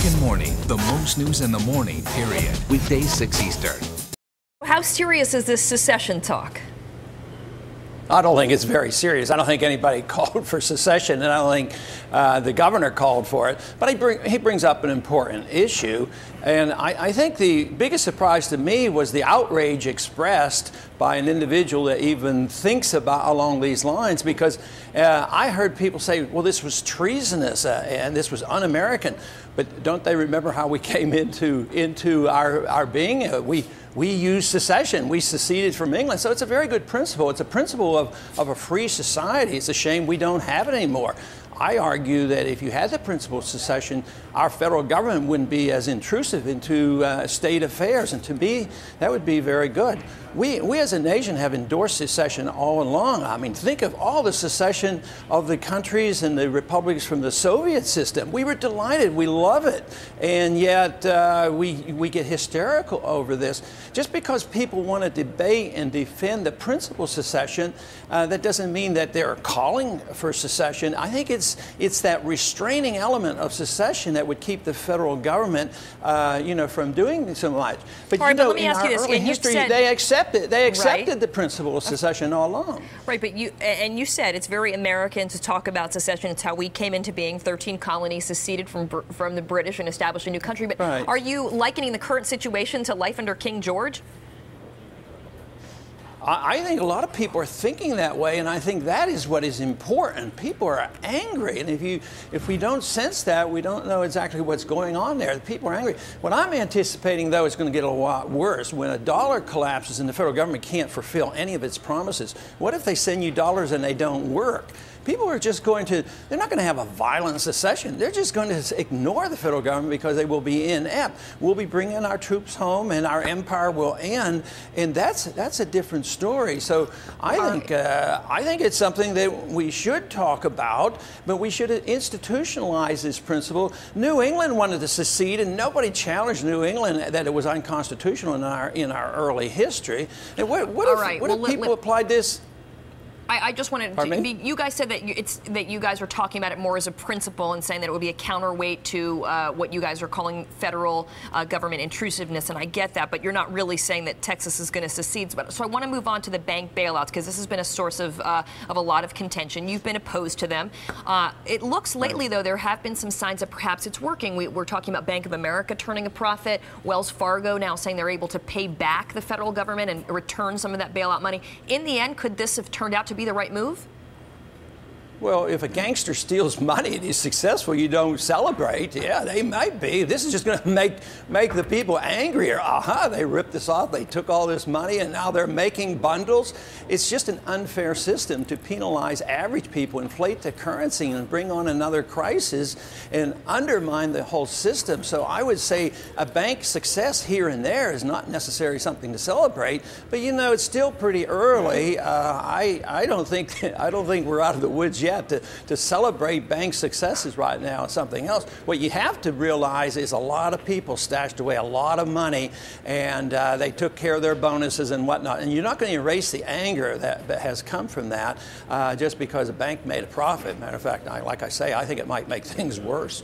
American Morning, the most news in the morning, period. Weekdays 6 Eastern. How serious is this secession talk? I don't think it's very serious. I don't think anybody called for secession, and I don't think the governor called for it. But he brings up an important issue, and I think the biggest surprise to me was the outrage expressed by an individual that even thinks about along these lines, because I heard people say, well, this was treasonous and this was un-American. But don't they remember how we came into our being? We used secession. We seceded from England. So it's a very good principle. It's a principle of a free society. It's a shame we don't have it anymore. I argue that if you had the principle of secession, our federal government wouldn't be as intrusive into state affairs. And to me, that would be very good. We as a nation have endorsed secession all along. I mean, think of all the secession of the countries and the republics from the Soviet system. We were delighted. We love it. And yet we get hysterical over this. Just because people want to debate and defend the principle of secession, that doesn't mean that they're calling for secession. I think it's that restraining element of secession that would keep the federal government, from doing so much. But right, let me ask you this. Early history, they accepted right. the principle of secession all along. Right, but you said it's very American to talk about secession. It's how we came into being. 13 colonies seceded from the British and established a new country. But right. Are you likening the current situation to life under King George? I think a lot of people are thinking that way, and I think that is what is important. People are angry, and if we don't sense that, we don't know exactly what's going on there. People are angry. What I'm anticipating, though, is going to get a lot worse. When a dollar collapses and the federal government can't fulfill any of its promises, what if they send you dollars and they don't work? People are just they're not going to have a violent secession. They're just going to ignore the federal government because they will be inept. We'll be bringing our troops home and our empire will end. And that's a different story. So I think it's something that we should talk about, but we should institutionalize this principle. New England wanted to secede, and nobody challenged New England that it was unconstitutional in our early history. And what if people applied this? I just wanted to, you guys said that you guys were talking about it more as a principle and saying that it would be a counterweight to what you guys are calling federal government intrusiveness, and I get that, but you're not really saying that Texas is going to secede. So I want to move on to the bank bailouts, because this has been a source of a lot of contention. You've been opposed to them. It looks lately, though, there have been some signs that perhaps it's working. We're talking about Bank of America turning a profit, Wells Fargo now saying they're able to pay back the federal government and return some of that bailout money. In the end, could this have turned out to be the right move? Well, if a gangster steals money and he's successful, you don't celebrate. Yeah, they might be. This is just going to make the people angrier. They ripped this off. They took all this money, and now they're making bundles. It's just an unfair system to penalize average people, inflate the currency, and bring on another crisis and undermine the whole system. So I would say a bank success here and there is not necessarily something to celebrate. But it's still pretty early. I don't think we're out of the woods yet. To celebrate bank successes right now is something else. What you have to realize is a lot of people stashed away a lot of money, and they took care of their bonuses and whatnot. And you're not going to erase the anger that has come from that just because a bank made a profit. Matter of fact, like I say, I think it might make things worse.